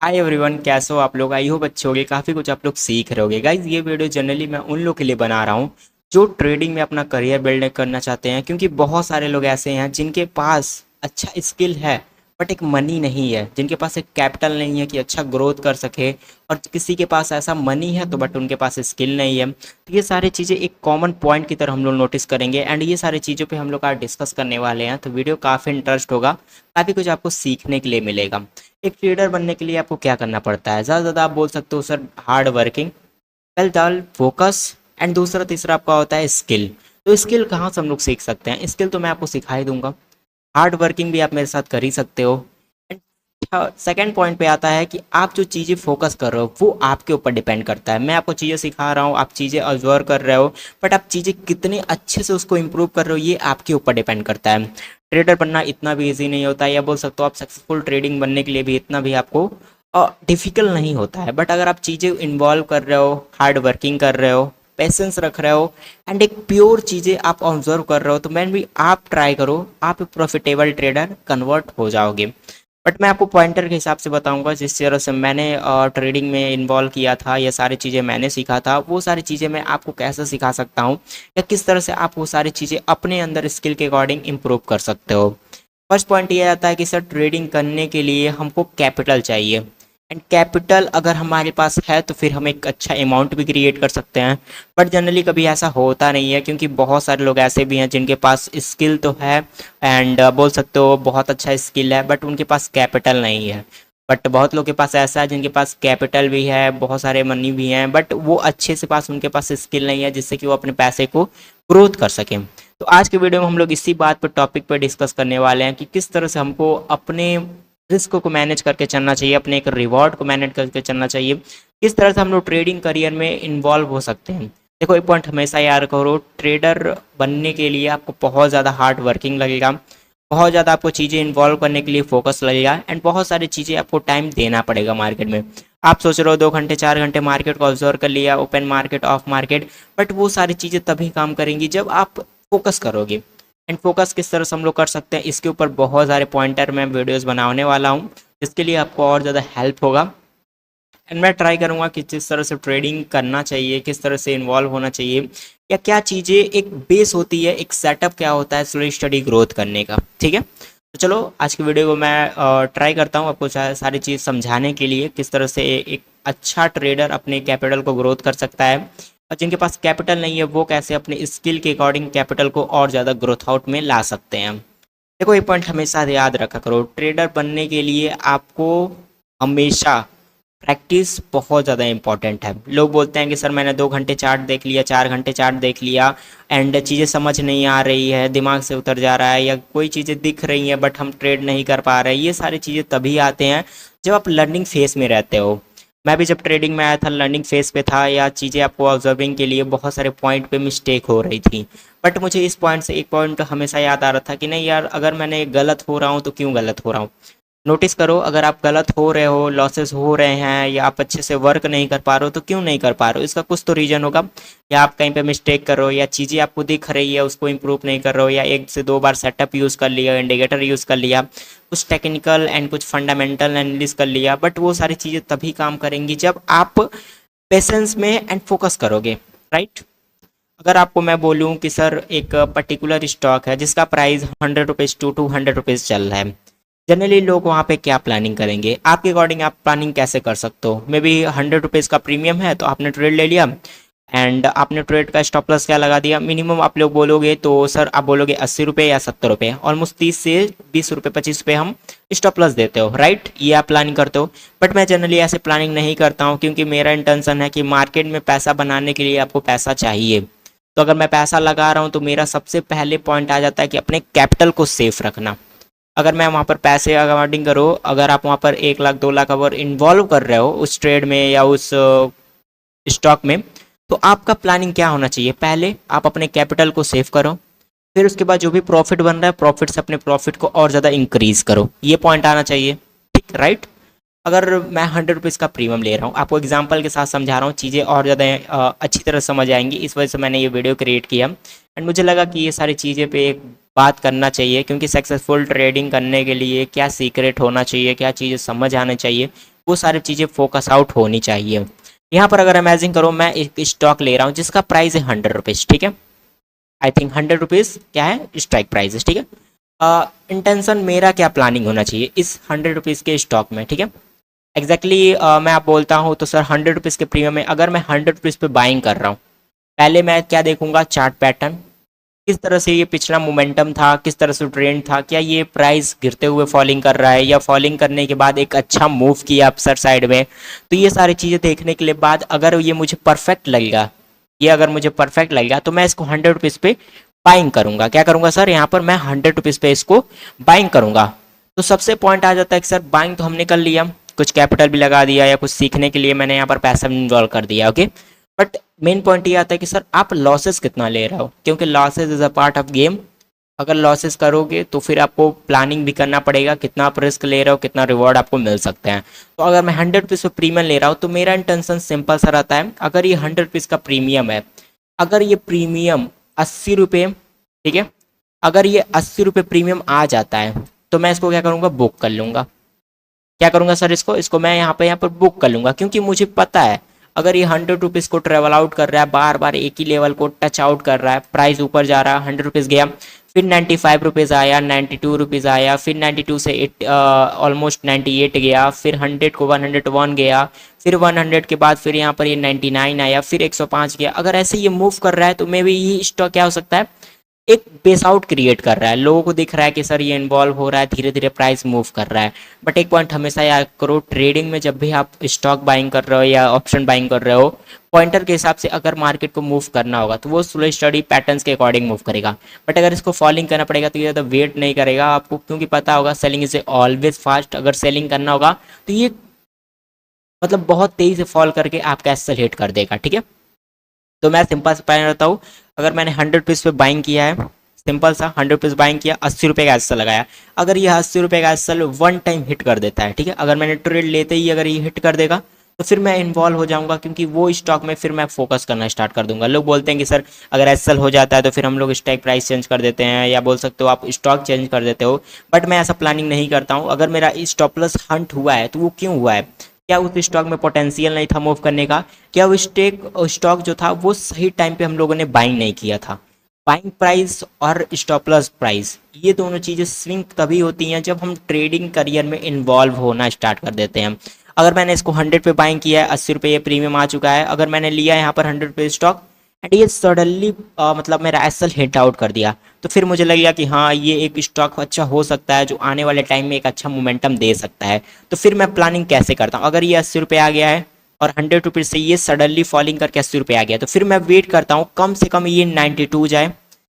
Hi everyone, कैसे हो आप लोग। आई होप अच्छे होगे, काफ़ी कुछ आप लोग सीख रहे होगे। गाइज ये वीडियो जनरली मैं उन लोग के लिए बना रहा हूँ जो ट्रेडिंग में अपना करियर बिल्ड करना चाहते हैं, क्योंकि बहुत सारे लोग ऐसे हैं जिनके पास अच्छा स्किल है बट एक मनी नहीं है, जिनके पास एक कैपिटल नहीं है कि अच्छा ग्रोथ कर सके। और किसी के पास ऐसा मनी है तो बट उनके पास स्किल नहीं है। तो ये सारी चीज़ें एक कॉमन पॉइंट की तरह हम लोग नोटिस करेंगे एंड ये सारी चीज़ों पे हम लोग आज डिस्कस करने वाले हैं। तो वीडियो काफ़ी इंटरेस्ट होगा, काफ़ी कुछ आपको सीखने के लिए मिलेगा। एक ट्रेडर बनने के लिए आपको क्या करना पड़ता है? ज़्यादा ज़्यादा आप बोल सकते हो sir hard working, well done, focus and दूसरा तीसरा आपका होता है स्किल। तो स्किल कहाँ से हम लोग सीख सकते हैं? स्किल तो मैं आपको सिखा ही दूंगा, हार्ड वर्किंग भी आप मेरे साथ कर ही सकते हो। एंड सेकेंड पॉइंट पे आता है कि आप जो चीज़ें फोकस कर रहे हो वो आपके ऊपर डिपेंड करता है। मैं आपको चीज़ें सिखा रहा हूँ, आप चीज़ें ऑब्जर्व कर रहे हो, बट आप चीज़ें कितने अच्छे से उसको इम्प्रूव कर रहे हो ये आपके ऊपर डिपेंड करता है। ट्रेडर बनना इतना भी ईजी नहीं होता है, या बोल सकते हो आप सक्सेसफुल ट्रेडिंग बनने के लिए भी इतना भी आपको डिफ़िकल्ट नहीं होता है। बट अगर आप चीज़ें इन्वॉल्व कर रहे हो, हार्ड वर्किंग कर रहे हो, पेशेंस रख रहे हो एंड एक प्योर चीज़ें आप ऑब्जर्व कर रहे हो, तो मैन भी आप ट्राई करो, आप प्रॉफिटेबल ट्रेडर कन्वर्ट हो जाओगे। बट मैं आपको पॉइंटर के हिसाब से बताऊंगा, जिस तरह से मैंने ट्रेडिंग में इन्वॉल्व किया था, ये सारी चीज़ें मैंने सीखा था, वो सारी चीज़ें मैं आपको कैसे सिखा सकता हूँ या किस तरह से आप वो सारी चीज़ें अपने अंदर स्किल के अकॉर्डिंग इम्प्रूव कर सकते हो। फर्स्ट पॉइंट ये आता है कि सर ट्रेडिंग करने के लिए हमको कैपिटल चाहिए। एंड कैपिटल अगर हमारे पास है तो फिर हम एक अच्छा अमाउंट भी क्रिएट कर सकते हैं। बट जनरली कभी ऐसा होता नहीं है, क्योंकि बहुत सारे लोग ऐसे भी हैं जिनके पास स्किल तो है एंड बोल सकते हो बहुत अच्छा स्किल है, बट उनके पास कैपिटल नहीं है। बट बहुत लोग के पास ऐसा है जिनके पास कैपिटल भी है, बहुत सारे मनी भी हैं, बट वो अच्छे से पास उनके पास स्किल नहीं है जिससे कि वो अपने पैसे को ग्रोथ कर सकें। तो आज के वीडियो में हम लोग इसी बात पर टॉपिक पर डिस्कस करने वाले हैं कि किस तरह से हमको अपने रिस्क को मैनेज करके चलना चाहिए, अपने एक रिवॉर्ड को मैनेज करके चलना चाहिए, किस तरह से हम लोग ट्रेडिंग करियर में इन्वॉल्व हो सकते हैं। देखो एक पॉइंट हमेशा याद करो, ट्रेडर बनने के लिए आपको बहुत ज़्यादा हार्ड वर्किंग लगेगा, बहुत ज़्यादा आपको चीज़ें इन्वॉल्व करने के लिए फोकस लगेगा एंड बहुत सारी चीज़ें आपको टाइम देना पड़ेगा मार्केट में। आप सोच रहे हो 2 घंटे 4 घंटे मार्केट को ऑब्जर्व कर लिया, open market of market, but वो सारी चीज़ें तभी काम करेंगी जब आप फोकस करोगे। एंड फोकस किस तरह से हम लोग कर सकते हैं, इसके ऊपर बहुत सारे पॉइंटर मैं वीडियोस बनाने वाला हूँ, जिसके लिए आपको और ज़्यादा हेल्प होगा। एंड मैं ट्राई करूँगा कि किस तरह से ट्रेडिंग करना चाहिए, किस तरह से इन्वॉल्व होना चाहिए, या क्या चीज़ें एक बेस होती है, एक सेटअप क्या होता है स्लो स्टडी ग्रोथ करने का। ठीक है, तो चलो आज की वीडियो को मैं ट्राई करता हूँ आपको सारी चीज़ समझाने के लिए, किस तरह से एक अच्छा ट्रेडर अपने कैपिटल को ग्रोथ कर सकता है, और जिनके पास कैपिटल नहीं है वो कैसे अपने स्किल के अकॉर्डिंग कैपिटल को और ज़्यादा ग्रोथ आउट में ला सकते हैं। देखो ये पॉइंट हमेशा याद रखा करो, ट्रेडर बनने के लिए आपको हमेशा प्रैक्टिस बहुत ज़्यादा इंपॉर्टेंट है। लोग बोलते हैं कि सर मैंने 2 घंटे चार्ट देख लिया, 4 घंटे चार्ट देख लिया एंड चीज़ें समझ नहीं आ रही है, दिमाग से उतर जा रहा है, या कोई चीज़ें दिख रही हैं बट हम ट्रेड नहीं कर पा रहे हैं। ये सारी चीज़ें तभी आते हैं जब आप लर्निंग फेस में रहते हो। मैं भी जब ट्रेडिंग में आया था लर्निंग फेस पे था, या चीज़ें आपको ऑब्जर्विंग के लिए बहुत सारे पॉइंट पे मिस्टेक हो रही थी। बट मुझे इस पॉइंट से एक पॉइंट हमेशा याद आ रहा था कि नहीं यार, अगर मैंने गलत हो रहा हूँ तो क्यों गलत हो रहा हूँ। नोटिस करो, अगर आप गलत हो रहे हो, लॉसेस हो रहे हैं, या आप अच्छे से वर्क नहीं कर पा रहे हो, तो क्यों नहीं कर पा रहे हो, इसका कुछ तो रीज़न होगा। या आप कहीं पे मिस्टेक कर रहे हो, या चीज़ें आपको दिख रही है उसको इंप्रूव नहीं कर रहे हो, या 1 से 2 बार सेटअप यूज़ कर लिया, इंडिकेटर यूज़ कर लिया, कुछ टेक्निकल एंड कुछ फंडामेंटल एनालिसिस कर लिया, बट वो सारी चीज़ें तभी काम करेंगी जब आप पेशेंस में एंड फोकस करोगे, राइट। अगर आपको मैं बोलूँ कि सर एक पर्टिकुलर स्टॉक है जिसका प्राइस 100 रुपीज़ टू 200 रुपीज़ चल रहा है, जनरली लोग वहाँ पे क्या प्लानिंग करेंगे? आपके अकॉर्डिंग आप प्लानिंग कैसे कर सकते हो? मे बी 100 रुपीज़ का प्रीमियम है तो आपने ट्रेड ले लिया एंड आपने ट्रेड का स्टॉप लॉस क्या लगा दिया, मिनिमम आप लोग बोलोगे तो सर आप बोलोगे 80 रुपये या 70 रुपये, ऑलमोस्ट 30 से 20 रुपये 25 रुपये हम स्टॉप लॉस देते हो, राइट। ये आप प्लानिंग करते हो, बट मैं जनरली ऐसे प्लानिंग नहीं करता हूँ, क्योंकि मेरा इंटेंशन है कि मार्केट में पैसा बनाने के लिए आपको पैसा चाहिए। तो अगर मैं पैसा लगा रहा हूँ तो मेरा सबसे पहले पॉइंट आ जाता है कि अपने कैपिटल को सेफ रखना। अगर मैं वहाँ पर पैसे अकॉर्डिंग करो, अगर आप वहाँ पर 1 लाख 2 लाख अगर इन्वॉल्व कर रहे हो उस ट्रेड में या उस स्टॉक में, तो आपका प्लानिंग क्या होना चाहिए? पहले आप अपने कैपिटल को सेव करो, फिर उसके बाद जो भी प्रॉफिट बन रहा है प्रॉफिट से अपने प्रॉफिट को और ज़्यादा इंक्रीज करो, ये पॉइंट आना चाहिए, ठीक, राइट। अगर मैं 100 रुपीज़ का प्रीमियम ले रहा हूँ, आपको एग्जांपल के साथ समझा रहा हूँ, चीज़ें और ज़्यादा अच्छी तरह समझ आएंगी, इस वजह से मैंने ये वीडियो क्रिएट किया एंड मुझे लगा कि ये सारी चीज़ें पे एक बात करना चाहिए, क्योंकि सक्सेसफुल ट्रेडिंग करने के लिए क्या सीक्रेट होना चाहिए, क्या चीज़ें समझ आना चाहिए, वो सारी चीज़ें फोकस आउट होनी चाहिए। यहाँ पर अगर इमेजिन करो मैं एक स्टॉक ले रहा हूँ जिसका प्राइस है 100 रुपीज़, ठीक है। आई थिंक 100 रुपीज़ क्या है स्ट्राइक प्राइस है, ठीक है। इंटेंशन मेरा क्या प्लानिंग होना चाहिए इस 100 रुपीज़ के स्टॉक में, ठीक है। एग्जैक्टली मैं आप बोलता हूँ तो सर 100 रुपीज़ के प्रीमियम में अगर मैं 100 रुपीज़ पे बाइंग कर रहा हूँ, पहले मैं क्या देखूंगा, चार्ट पैटर्न, किस तरह से ये पिछला मोमेंटम था, किस तरह से ट्रेंड था, क्या ये प्राइस गिरते हुए फॉलिंग कर रहा है या फॉलिंग करने के बाद एक अच्छा मूव किया अपसर साइड में। तो ये सारी चीज़ें देखने के लिए बाद अगर ये मुझे परफेक्ट लगेगा, ये अगर मुझे परफेक्ट लगेगा तो मैं इसको 100 रुपीज़ पे बाइंग करूंगा। क्या करूंगा सर, यहाँ पर मैं 100 रुपीज़ पे इसको बाइंग करूंगा। तो सबसे पॉइंट आ जाता है कि सर बाइंग तो हमने कर लिया, कुछ कैपिटल भी लगा दिया या कुछ सीखने के लिए मैंने यहाँ पर पैसा इन्वॉल्व कर दिया, ओके। बट मेन पॉइंट ये आता है कि सर आप लॉसेस कितना ले रहे हो, क्योंकि losses is a part of game. अगर लॉसेस करोगे तो फिर आपको प्लानिंग भी करना पड़ेगा, कितना आप रिस्क ले रहे हो, कितना रिवॉर्ड आपको मिल सकते हैं। तो अगर मैं 100 रुपीज़ पे प्रीमियम ले रहा हूँ तो मेरा इंटेंशन सिंपल सा रहता है, अगर ये 100 रुपीज़ का प्रीमियम है, अगर ये प्रीमियम 80 रुपये, ठीक है, अगर ये 80 रुपये प्रीमियम आ जाता है तो मैं इसको क्या करूँगा, बुक कर लूँगा। क्या करूँगा सर, इसको मैं यहाँ पर बुक कर लूँगा, क्योंकि मुझे पता है अगर ये 100 रुपीज़ को ट्रेवल आउट कर रहा है, बार बार एक ही लेवल को टच आउट कर रहा है, प्राइस ऊपर जा रहा है, 100 रुपीज़ गया, फिर 95 रुपीज़ आया, 92 रुपीज़ आया, फिर 92 से ऑलमोस्ट 98 गया, फिर 100 को 101 गया, फिर 100 के बाद फिर यहाँ पर ये 99 आया, फिर 105 गया। अगर ऐसे ये मूव कर रहा है तो मे भी ये स्टॉक क्या हो सकता है, एक बेस आउट क्रिएट कर रहा है, लोगों को दिख रहा है कि सर ये इन्वॉल्व हो रहा है, धीरे धीरे प्राइस मूव कर रहा है। बट एक पॉइंट हमेशा याद करो, ट्रेडिंग में जब भी आप स्टॉक बाइंग कर रहे हो या ऑप्शन बाइंग कर रहे हो, पॉइंटर के हिसाब से अगर मार्केट को मूव करना होगा तो वो स्लो स्टडी पैटर्न्स के अकॉर्डिंग मूव करेगा। बट अगर इसको फॉलिंग करना पड़ेगा तो ये ज़्यादा वेट नहीं करेगा आपको, क्योंकि पता होगा सेलिंग इज ऑलवेज फास्ट। अगर सेलिंग करना होगा तो ये मतलब बहुत तेज़ी से फॉल करके आपका एसएल हिट कर देगा, ठीक है। तो मैं सिंपल से प्लान रहता हूँ, अगर मैंने 100 रुपीज़ पे बाइंग किया है, सिंपल सा 100 रुपीज़ बाइंग किया, 80 रुपये का एसएल लगाया, अगर ये 80 रुपये का एसएल वन टाइम हिट कर देता है, ठीक है, अगर मैंने ट्रेड लेते ही अगर ये हिट कर देगा तो फिर मैं इन्वॉल्व हो जाऊंगा, क्योंकि वो स्टॉक में फिर मैं फोकस करना स्टार्ट कर दूंगा। लोग बोलते हैं कि सर अगर एसएल हो जाता है तो फिर हम लोग स्टॉक प्राइस चेंज कर देते हैं, या बोल सकते हो आप स्टॉक चेंज कर देते हो, बट मैं ऐसा प्लानिंग नहीं करता हूँ। अगर मेरा स्टॉप लॉस हंट हुआ है तो वो क्यों हुआ है, क्या उस स्टॉक में पोटेंशियल नहीं था मूव करने का, क्या वो स्टॉक जो था वो सही टाइम पे हम लोगों ने बाइंग नहीं किया था। बाइंग प्राइस और स्टॉप लॉस प्राइस, ये दोनों चीज़ें स्विंग तभी होती हैं जब हम ट्रेडिंग करियर में इन्वॉल्व होना स्टार्ट कर देते हैं। अगर मैंने इसको 100 पे बाइंग किया है, 80 रुपये ये प्रीमियम आ चुका है, अगर मैंने लिया है यहाँ पर 100 रुपये स्टॉक एंड ये सडनली मतलब मेरा एसएल हिट आउट कर दिया, तो फिर मुझे लगेगा कि हाँ ये एक स्टॉक अच्छा हो सकता है जो आने वाले टाइम में एक अच्छा मोमेंटम दे सकता है। तो फिर मैं प्लानिंग कैसे करता हूँ, अगर ये 80 रुपये आ गया है और 100 रुपीज़ से ये सडनली फॉलिंग करके 80 रुपये आ गया, तो फिर मैं वेट करता हूँ कम से कम ये 92 जाए।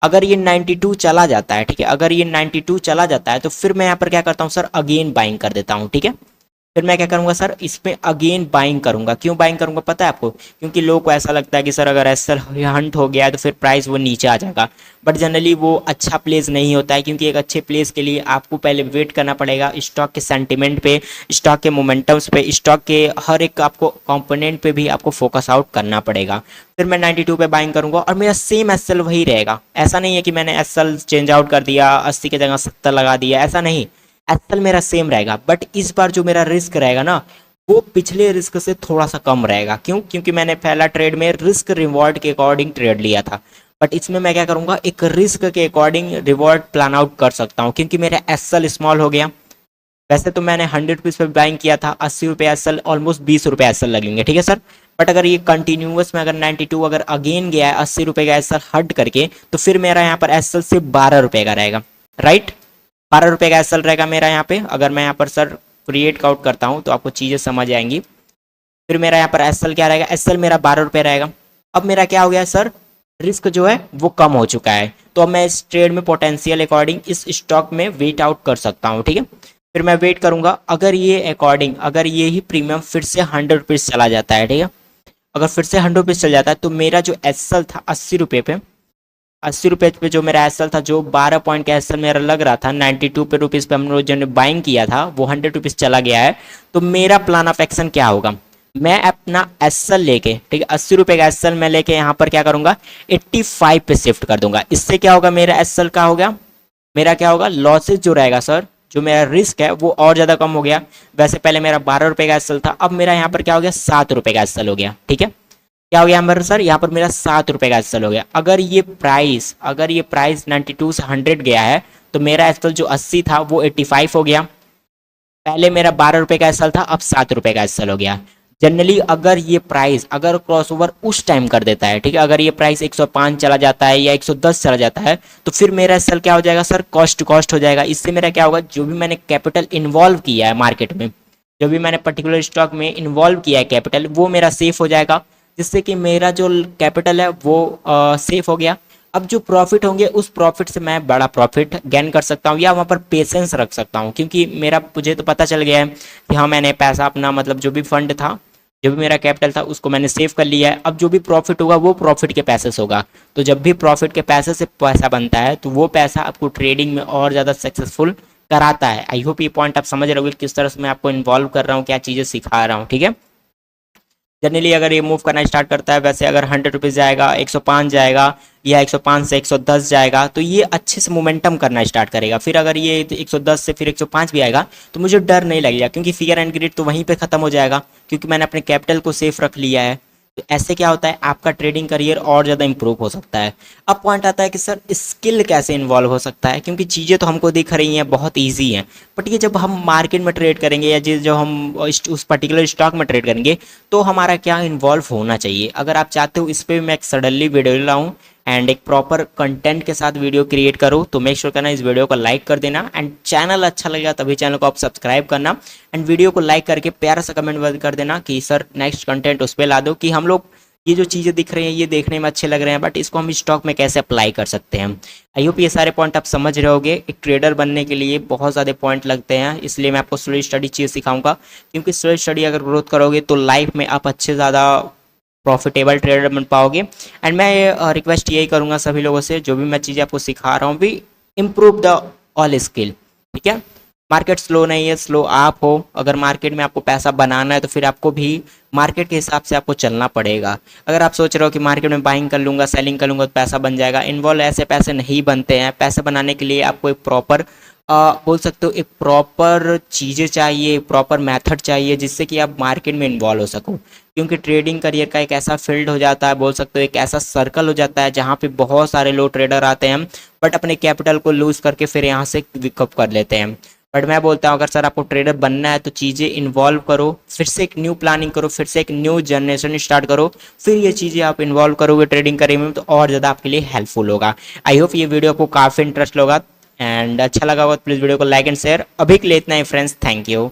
अगर ये 92 चला जाता है, ठीक है, अगर ये 92 चला जाता है तो फिर मैं यहाँ पर क्या करता हूँ सर, अगेन बाइंग कर देता हूँ, ठीक है। फिर मैं क्या करूंगा सर, इसमें अगेन बाइंग करूंगा। क्यों बाइंग करूंगा पता है आपको, क्योंकि लोगों को ऐसा लगता है कि सर अगर एसएल हंट हो गया है तो फिर प्राइस वो नीचे आ जाएगा, बट जनरली वो अच्छा प्लेस नहीं होता है, क्योंकि एक अच्छे प्लेस के लिए आपको पहले वेट करना पड़ेगा स्टॉक के सेंटिमेंट पे, स्टॉक के मोमेंटम्स पे, स्टॉक के हर एक आपको कंपोनेंट पे भी आपको फोकस आउट करना पड़ेगा। फिर मैं 92 पे बाइंग करूंगा और मेरा सेम एसएल वही रहेगा। ऐसा नहीं है कि मैंने एसएल चेंज आउट कर दिया, 80 की जगह 70 लगा दिया, ऐसा नहीं, एसएल मेरा सेम रहेगा। बट इस बार जो मेरा रिस्क रहेगा ना, वो पिछले रिस्क से थोड़ा सा कम रहेगा। क्यों, क्योंकि मैंने पहला ट्रेड में रिस्क रिवॉर्ड के अकॉर्डिंग ट्रेड लिया था, बट इसमें मैं क्या करूंगा, एक रिस्क के अकॉर्डिंग रिवॉर्ड प्लान आउट कर सकता हूँ, क्योंकि मेरा एसएल स्मॉल हो गया। वैसे तो मैंने 100 रुपीज़ पे बाइंग किया था, 80 रुपये एसएल, ऑलमोस्ट 20 रुपये एसएल लगेंगे, ठीक है सर। बट अगर ये कंटिन्यूस में अगर 92 अगर अगेन गया है 80 रुपये का एसएल हट करके, तो फिर मेरा यहाँ पर एसएल सिर्फ 12 रुपये का रहेगा, राइट। 12 रुपये का एसएल रहेगा मेरा यहाँ पे। अगर मैं यहाँ पर सर क्रिएट आउट करता हूँ तो आपको चीज़ें समझ आएंगी। फिर मेरा यहाँ पर एसएल क्या रहेगा, एसएल मेरा 12 रुपये रहेगा। अब मेरा क्या हो गया सर, रिस्क जो है वो कम हो चुका है, तो अब मैं इस ट्रेड में पोटेंशियल अकॉर्डिंग इस स्टॉक में वेट आउट कर सकता हूँ, ठीक है। फिर मैं वेट करूंगा, अगर ये अकॉर्डिंग अगर ये ही प्रीमियम फिर से 100 रुपीज़ चला जाता है, ठीक है, अगर फिर से 100 रुपीज़ चल जाता है तो मेरा जो एसएल था 80 रुपये पे, 80 रुपये पे जो मेरा एसएल था, जो 12 पॉइंट का एसएल मेरा लग रहा था, 92 रुपीज़ पे हम लोग जो बाइंग किया था वो 100 रुपीज़ चला गया है। तो मेरा प्लान ऑफ एक्शन क्या होगा, मैं अपना एसएल लेके, ठीक है, 80 रुपये का एसएल मैं लेके यहाँ पर क्या करूँगा, 85 पे शिफ्ट कर दूंगा। इससे क्या होगा, मेरा एसएल का होगा, मेरा क्या होगा, लॉसेज जो रहेगा सर, जो मेरा रिस्क है वो और ज़्यादा कम हो गया। वैसे पहले मेरा 12 रुपये का एसएल था, अब मेरा यहाँ पर क्या हो गया, 7 रुपये का एसएल हो गया। ठीक है, क्या हो गया यहाँ पर सर, यहाँ पर मेरा 7 रुपये का एसएल हो गया। अगर ये प्राइस 92 से 100 गया है तो मेरा एसएल जो 80 था वो 85 हो गया। पहले मेरा 12 रुपये का एसएल था, अब 7 रुपये का एसएल हो गया। जनरली अगर ये प्राइस अगर क्रॉसओवर उस टाइम कर देता है, ठीक है, अगर ये प्राइस 105 चला जाता है या 110 चला जाता है तो फिर मेरा एसएल क्या हो जाएगा सर, कॉस्ट टू कॉस्ट हो जाएगा। इससे मेरा क्या होगा, जो भी मैंने कैपिटल इन्वॉल्व किया है मार्केट में, जो भी मैंने पर्टिकुलर स्टॉक में इन्वॉल्व किया है कैपिटल, वो मेरा सेफ हो जाएगा, जिससे कि मेरा जो कैपिटल है वो सेफ हो गया। अब जो प्रॉफिट होंगे उस प्रॉफिट से मैं बड़ा प्रॉफिट गेन कर सकता हूँ या वहाँ पर पेशेंस रख सकता हूँ, क्योंकि मेरा मुझे तो पता चल गया है कि हाँ मैंने पैसा अपना मतलब जो भी फंड था, जो भी मेरा कैपिटल था उसको मैंने सेव कर लिया है। अब जो भी प्रॉफिट होगा वो प्रॉफिट के पैसे से होगा। तो जब भी प्रॉफिट के पैसे से पैसा बनता है तो वो पैसा आपको ट्रेडिंग में और ज़्यादा सक्सेसफुल कराता है। आई होप ये पॉइंट आप समझ रहे होगे किस तरह से मैं आपको इन्वॉल्व कर रहा हूँ, क्या चीज़ें सिखा रहा हूँ। ठीक है, जनरली अगर ये मूव करना स्टार्ट करता है, वैसे अगर 100 रुपीज़ जाएगा, 105 जाएगा या 105 से 110 जाएगा तो ये अच्छे से मोमेंटम करना स्टार्ट करेगा। फिर अगर ये 110 से फिर 105 भी आएगा तो मुझे डर नहीं लगेगा, क्योंकि फियर एंड ग्रिड तो वहीं पे ख़त्म हो जाएगा, क्योंकि मैंने अपने कैपिटल को सेफ रख लिया है। तो ऐसे क्या होता है, आपका ट्रेडिंग करियर और ज़्यादा इंप्रूव हो सकता है। अब पॉइंट आता है कि सर स्किल कैसे इन्वॉल्व हो सकता है, क्योंकि चीज़ें तो हमको दिख रही हैं बहुत ईजी हैं, बट ये जब हम मार्केट में ट्रेड करेंगे या जब हम उस पर्टिकुलर स्टॉक में ट्रेड करेंगे तो हमारा क्या इन्वॉल्व होना चाहिए। अगर आप चाहते हो इस पर मैं एक सडनली वीडियो लाऊँ एंड एक प्रॉपर कंटेंट के साथ वीडियो क्रिएट करो, तो मेक श्योर करना इस वीडियो को लाइक कर देना, एंड चैनल अच्छा लगेगा तभी चैनल को आप सब्सक्राइब करना, एंड वीडियो को लाइक करके प्यारा सा कमेंट कर देना कि सर नेक्स्ट कंटेंट उस पर ला दो, कि हम लोग ये जो चीज़ें दिख रही हैं ये देखने में अच्छे लग रहे हैं, बट इसको हम स्टॉक में कैसे अप्लाई कर सकते हैं। आई होप ये सारे पॉइंट आप समझ रहे होगे। एक ट्रेडर बनने के लिए बहुत ज़्यादा पॉइंट लगते हैं, इसलिए मैं आपको स्लो स्टडी चीज़ सिखाऊंगा, क्योंकि स्लो स्टडी अगर ग्रोथ करोगे तो लाइफ में आप अच्छे ज़्यादा प्रॉफिटेबल ट्रेडर बन पाओगे। एंड मैं रिक्वेस्ट यही करूँगा सभी लोगों से, जो भी मैं चीज़ें आपको सिखा रहा हूँ भी इम्प्रूव द ऑल स्किल। ठीक है, मार्केट स्लो नहीं है, स्लो आप हो। अगर मार्केट में आपको पैसा बनाना है तो फिर आपको भी मार्केट के हिसाब से आपको चलना पड़ेगा। अगर आप सोच रहे हो कि मार्केट में बाइंग कर लूँगा सेलिंग कर लूँगा तो पैसा बन जाएगा, इन्वॉल्व ऐसे पैसे नहीं बनते हैं। पैसे बनाने के लिए आपको एक प्रॉपर बोल सकते हो एक प्रॉपर चीज़ें चाहिए, प्रॉपर मेथड चाहिए, जिससे कि आप मार्केट में इन्वॉल्व हो सको, क्योंकि ट्रेडिंग करियर का एक ऐसा फील्ड हो जाता है, बोल सकते हो एक ऐसा सर्कल हो जाता है जहाँ पे बहुत सारे लोग ट्रेडर आते हैं बट अपने कैपिटल को लूज़ करके फिर यहाँ से विकअप कर लेते हैं। बट मैं बोलता हूँ अगर सर आपको ट्रेडर बनना है तो चीज़ें इन्वॉल्व करो, फिर से एक न्यू प्लानिंग करो, फिर से एक न्यू जनरेशन स्टार्ट करो, फिर ये चीज़ें आप इन्वॉल्व करोगे ट्रेडिंग करियर में तो और ज़्यादा आपके लिए हेल्पफुल होगा। आई होप ये वीडियो आपको काफ़ी इंटरेस्ट होगा एंड अच्छा लगा होगा, प्लीज़ वीडियो को लाइक एंड शेयर। अभी के लिए इतना ही फ्रेंड्स, थैंक यू।